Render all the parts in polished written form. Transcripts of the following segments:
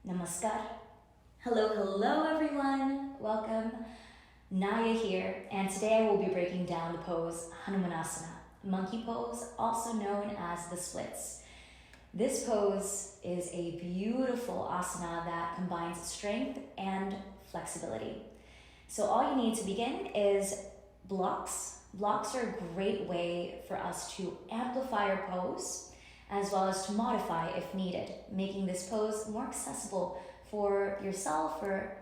Namaskar. Hello everyone. Welcome. Naya here, and today I will be breaking down the pose Hanumanasana, monkey pose, also known as the splits. This pose is a beautiful asana that combines strength and flexibility. So all you need to begin is blocks. Blocks are a great way for us to amplify our pose as well as to modify if needed, making this pose more accessible for yourself or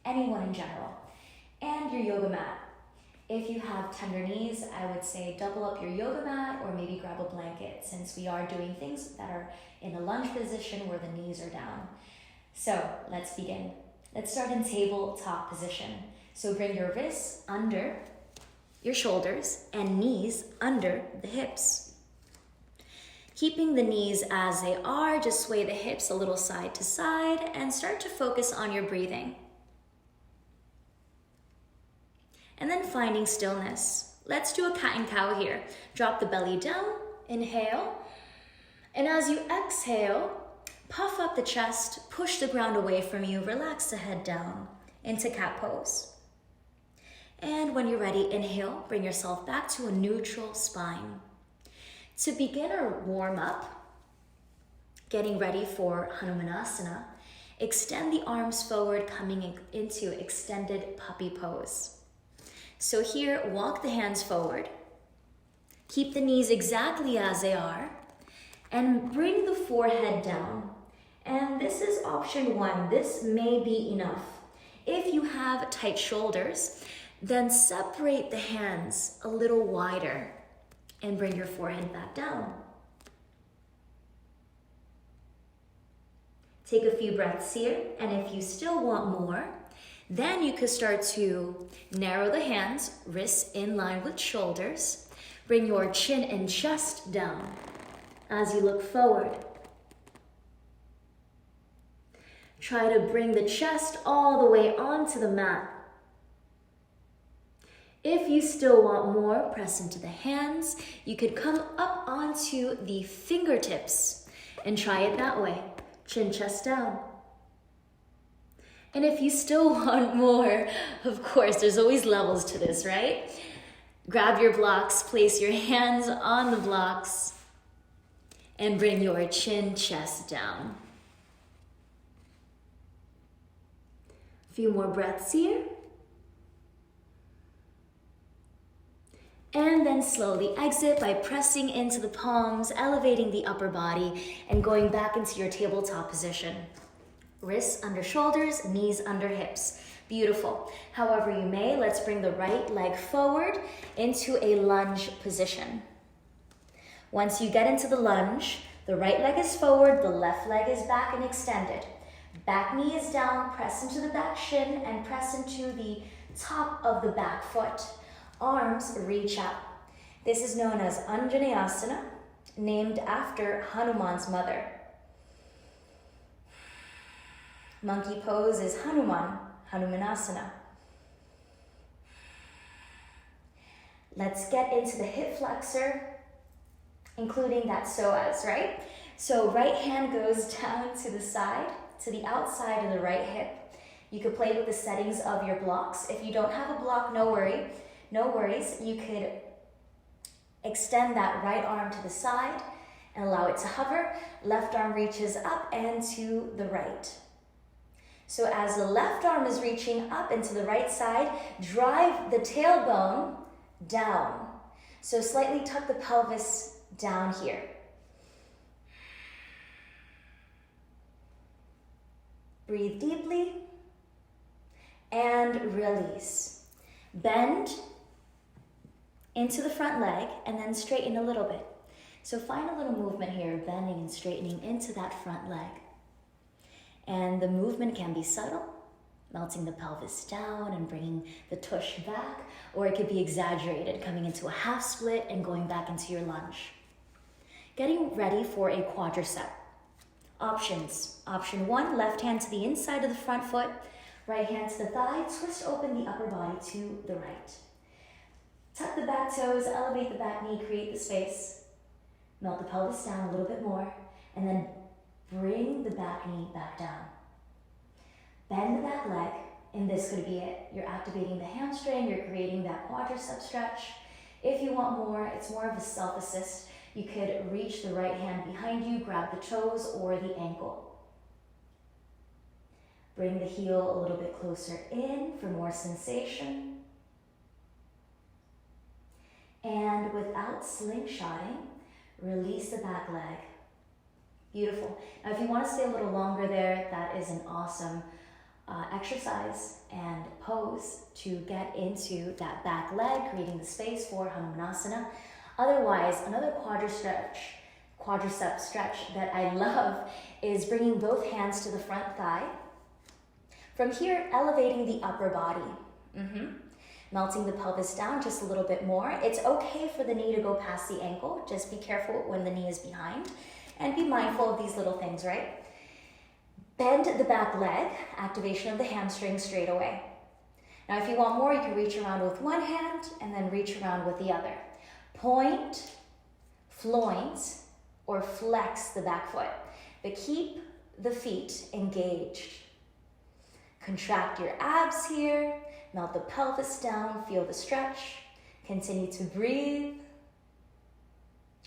anyone in general. And your yoga mat. If you have tender knees, I would say double up your yoga mat or maybe grab a blanket, since we are doing things that are in a lunge position where the knees are down. So let's begin. Let's start in tabletop position. So bring your wrists under your shoulders and knees under the hips. Keeping the knees as they are, just sway the hips a little side to side and start to focus on your breathing. And then finding stillness. Let's do a cat and cow here. Drop the belly down, inhale. And as you exhale, puff up the chest, push the ground away from you, relax the head down into cat pose. And when you're ready, inhale, bring yourself back to a neutral spine. To begin our warm up, getting ready for Hanumanasana, extend the arms forward, coming into extended puppy pose. So here, walk the hands forward, keep the knees exactly as they are, and bring the forehead down. And this is option one. This may be enough. If you have tight shoulders, then separate the hands a little wider and bring your forehead back down. Take a few breaths here, and if you still want more, then you could start to narrow the hands, wrists in line with shoulders. Bring your chin and chest down as you look forward. Try to bring the chest all the way onto the mat. If you still want more, press into the hands. You could come up onto the fingertips and try it that way. Chin, chest down. And if you still want more, of course, there's always levels to this, right? Grab your blocks, place your hands on the blocks, and bring your chin, chest down. A few more breaths here. And then slowly exit by pressing into the palms, elevating the upper body, and going back into your tabletop position. Wrists under shoulders, knees under hips. Beautiful. However you may, let's bring the right leg forward into a lunge position. Once you get into the lunge, the right leg is forward, the left leg is back and extended. Back knee is down, press into the back shin, and press into the top of the back foot. Arms reach up. This is known as Hanumanasana, named after Hanuman's mother. Monkey pose is Hanumanasana. Let's get into the hip flexor, including that psoas, right? So right hand goes down to the side, to the outside of the right hip. You could play with the settings of your blocks. If you don't have a block, no worries. You could extend that right arm to the side and allow it to hover. Left arm reaches up and to the right. So as the left arm is reaching up and to the right side, drive the tailbone down. So slightly tuck the pelvis down here. Breathe deeply and release. Bend into the front leg and then straighten a little bit. So find a little movement here, bending and straightening into that front leg. And the movement can be subtle, melting the pelvis down and bringing the tush back, or it could be exaggerated, coming into a half split and going back into your lunge. Getting ready for a quadricep. Options. Option one, left hand to the inside of the front foot, right hand to the thigh, twist open the upper body to the right. Tuck the back toes, elevate the back knee, create the space. Melt the pelvis down a little bit more, and then bring the back knee back down. Bend the back leg, and this could be it. You're activating the hamstring, you're creating that quadricep stretch. If you want more, it's more of a self-assist. You could reach the right hand behind you, grab the toes or the ankle. Bring the heel a little bit closer in for more sensation. And without slingshotting, release the back leg. Beautiful. Now if you want to stay a little longer there, that is an awesome exercise and pose to get into that back leg, creating the space for Hanumanasana. Otherwise, another quadricep stretch that I love is bringing both hands to the front thigh. From here, elevating the upper body. Melting the pelvis down just a little bit more. It's okay for the knee to go past the ankle. Just be careful when the knee is behind. And be mindful of these little things, right? Bend the back leg, activation of the hamstring straight away. Now, if you want more, you can reach around with one hand and then reach around with the other. Point, floint, or flex the back foot, but keep the feet engaged. Contract your abs here, melt the pelvis down, feel the stretch. Continue to breathe.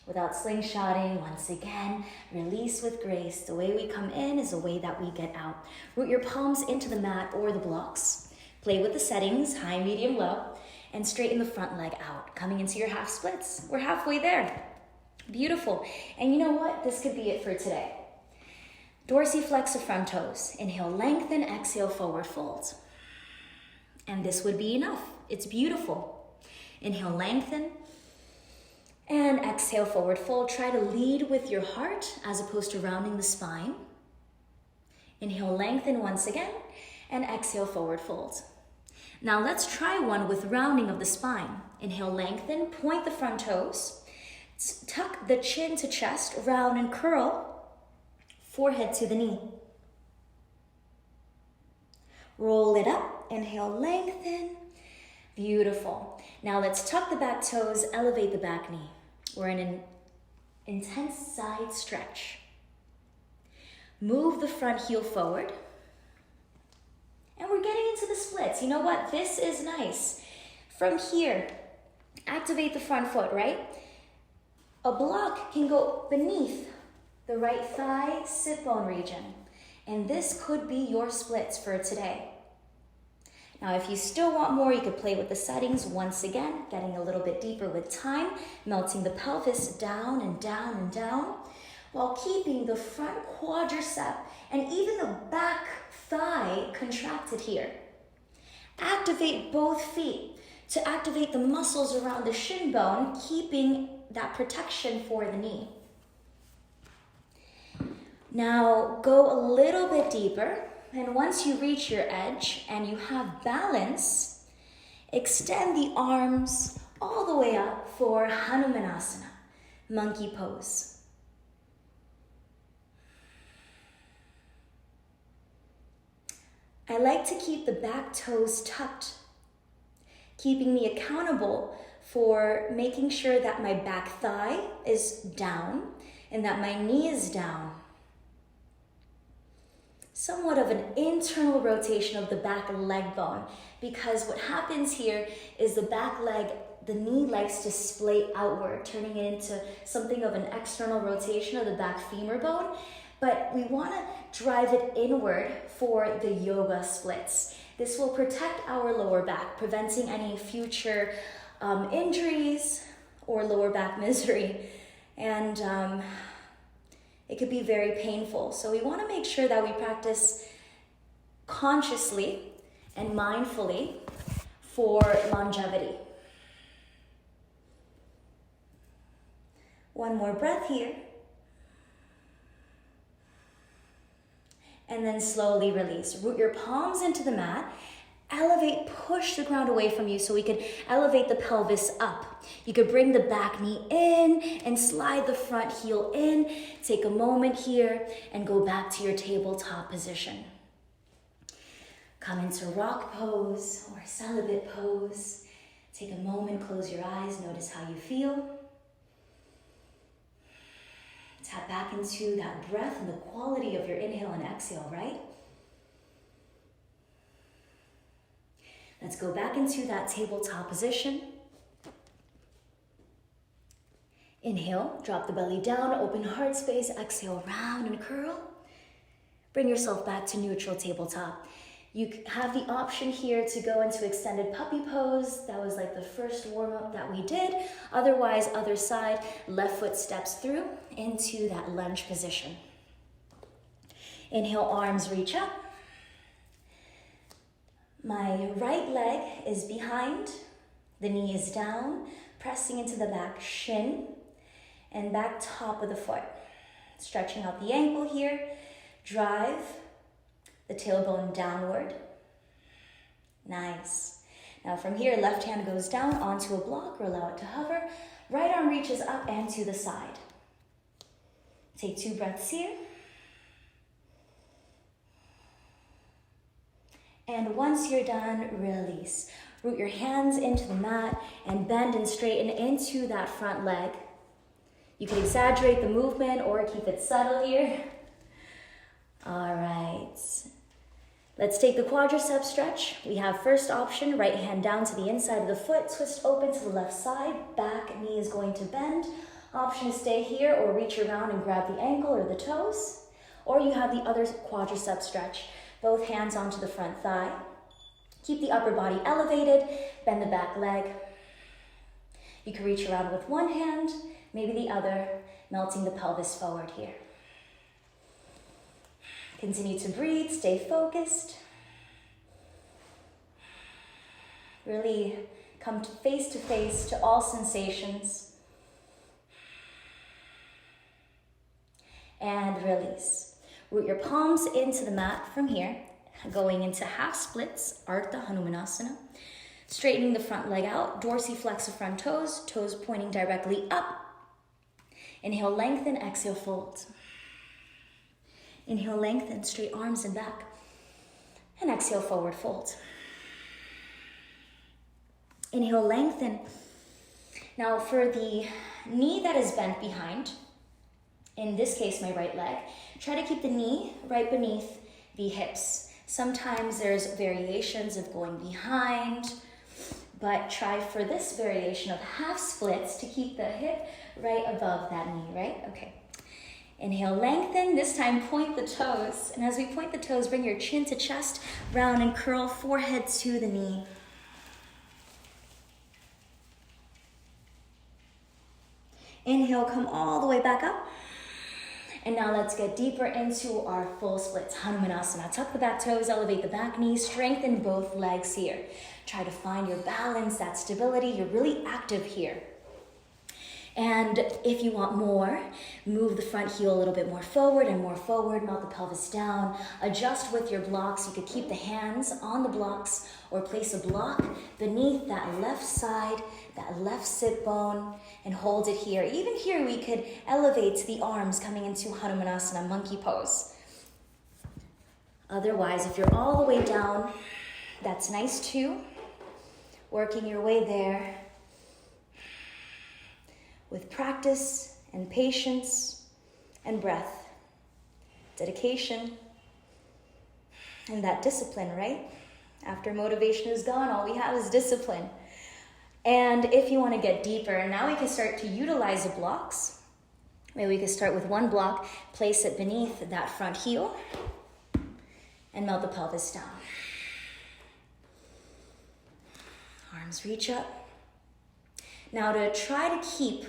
Without slingshotting, once again, release with grace. The way we come in is the way that we get out. Root your palms into the mat or the blocks. Play with the settings, high, medium, low, and straighten the front leg out. Coming into your half splits. We're halfway there. Beautiful. And you know what? This could be it for today. Dorsiflex the front toes. Inhale, lengthen, exhale, forward fold. And this would be enough. It's beautiful. Inhale, lengthen. And exhale, forward fold. Try to lead with your heart as opposed to rounding the spine. Inhale, lengthen once again. And exhale, forward fold. Now let's try one with rounding of the spine. Inhale, lengthen, point the front toes. Tuck the chin to chest, round and curl. Forehead to the knee. Roll it up. Inhale, lengthen. Beautiful. Now let's tuck the back toes, elevate the back knee. We're in an intense side stretch. Move the front heel forward. And we're getting into the splits. You know what? This is nice. From here, activate the front foot, right? A block can go beneath the right thigh, sit bone region. And this could be your splits for today. Now, if you still want more, you could play with the settings once again, getting a little bit deeper with time, melting the pelvis down and down and down, while keeping the front quadricep and even the back thigh contracted here. Activate both feet to activate the muscles around the shin bone, keeping that protection for the knee. Now, go a little bit deeper. And once you reach your edge and you have balance, extend the arms all the way up for Hanumanasana, monkey pose. I like to keep the back toes tucked, keeping me accountable for making sure that my back thigh is down and that my knee is down. Somewhat of an internal rotation of the back leg bone, because what happens here is the back leg, the knee likes to splay outward, turning it into something of an external rotation of the back femur bone, but we want to drive it inward for the yoga splits. This will protect our lower back, preventing any future injuries or lower back misery. And it could be very painful. So we want to make sure that we practice consciously and mindfully for longevity. One more breath here. And then slowly release. Root your palms into the mat. Elevate, push the ground away from you so we can elevate the pelvis up. You could bring the back knee in and slide the front heel in. Take a moment here and go back to your tabletop position. Come into rock pose or celibate pose. Take a moment, close your eyes, notice how you feel. Tap back into that breath and the quality of your inhale and exhale, right? Let's go back into that tabletop position. Inhale, drop the belly down, open heart space, exhale, round and curl. Bring yourself back to neutral tabletop. You have the option here to go into extended puppy pose. That was like the first warm-up that we did. Otherwise, other side, left foot steps through into that lunge position. Inhale, arms reach up. My right leg is behind, the knee is down, pressing into the back shin and back top of the foot. Stretching out the ankle here, drive the tailbone downward. Nice. Now from here, left hand goes down onto a block or allow it to hover. Right arm reaches up and to the side. Take 2 breaths here. And once you're done, release. Root your hands into the mat and bend and straighten into that front leg. You can exaggerate the movement or keep it subtle here. All right. Let's take the quadricep stretch. We have first option, right hand down to the inside of the foot, twist open to the left side, back knee is going to bend. Option to stay here or reach around and grab the ankle or the toes. Or you have the other quadricep stretch. Both hands onto the front thigh. Keep the upper body elevated, bend the back leg. You can reach around with one hand, maybe the other, melting the pelvis forward here. Continue to breathe, stay focused. Really come face to all sensations. And release. Root your palms into the mat from here, going into half splits, Ardha Hanumanasana. Straightening the front leg out, dorsiflex the front toes, toes pointing directly up. Inhale, lengthen, exhale, fold. Inhale, lengthen, straight arms and back. And exhale, forward fold. Inhale, lengthen. Now for the knee that is bent behind, in this case, my right leg, try to keep the knee right beneath the hips. Sometimes there's variations of going behind, but try for this variation of half splits to keep the hip right above that knee, right? Okay. Inhale, lengthen. This time, point the toes. And as we point the toes, bring your chin to chest, round and curl, forehead to the knee. Inhale, come all the way back up. And now let's get deeper into our full splits, Hanumanasana. Tuck the back toes, elevate the back knees, strengthen both legs here. Try to find your balance, that stability. You're really active here. And if you want more, move the front heel a little bit more forward, melt the pelvis down. Adjust with your blocks. You could keep the hands on the blocks or place a block beneath that left side, that left sit bone, and hold it here. Even here, we could elevate the arms coming into Hanumanasana, monkey pose. Otherwise, if you're all the way down, that's nice too. Working your way there. With practice and patience and breath, dedication, and that discipline, right? After motivation is gone, all we have is discipline. And if you want to get deeper, now we can start to utilize the blocks. Maybe we can start with one block, place it beneath that front heel, and melt the pelvis down. Arms reach up. Now to try to keep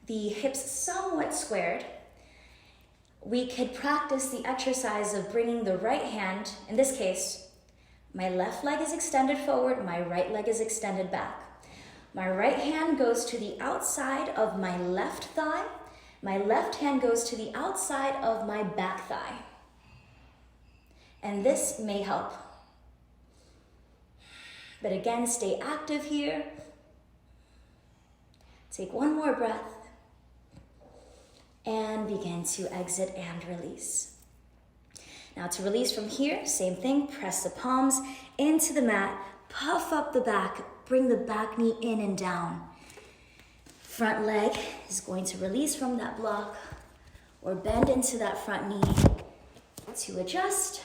the hips somewhat squared, we could practice the exercise of bringing the right hand, in this case, my left leg is extended forward, my right leg is extended back. My right hand goes to the outside of my left thigh, my left hand goes to the outside of my back thigh. And this may help. But again, stay active here. Take one more breath and begin to exit and release. Now to release from here, same thing, press the palms into the mat, puff up the back, bring the back knee in and down. Front leg is going to release from that block or bend into that front knee to adjust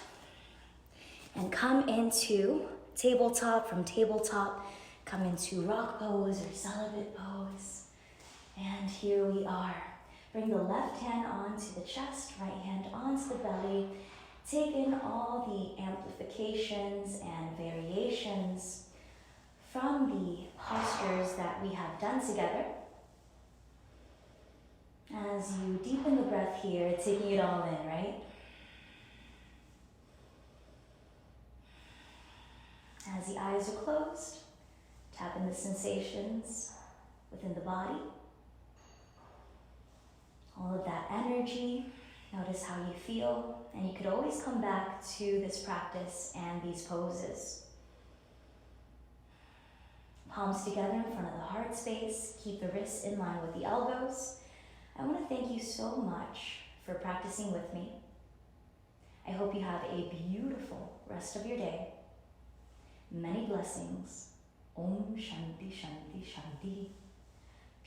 and come into tabletop. From tabletop, come into rock pose or celibate pose. And here we are. Bring the left hand onto the chest, right hand onto the belly. Take in all the amplifications and variations from the postures that we have done together. As you deepen the breath here, taking it all in, right? As the eyes are closed, tap in the sensations within the body. All of that energy, notice how you feel, and you could always come back to this practice and these poses. Palms together in front of the heart space, keep the wrists in line with the elbows. I want to thank you so much for practicing with me. I hope you have a beautiful rest of your day. Many blessings. Om Shanti Shanti Shanti.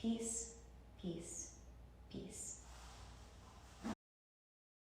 Peace, peace.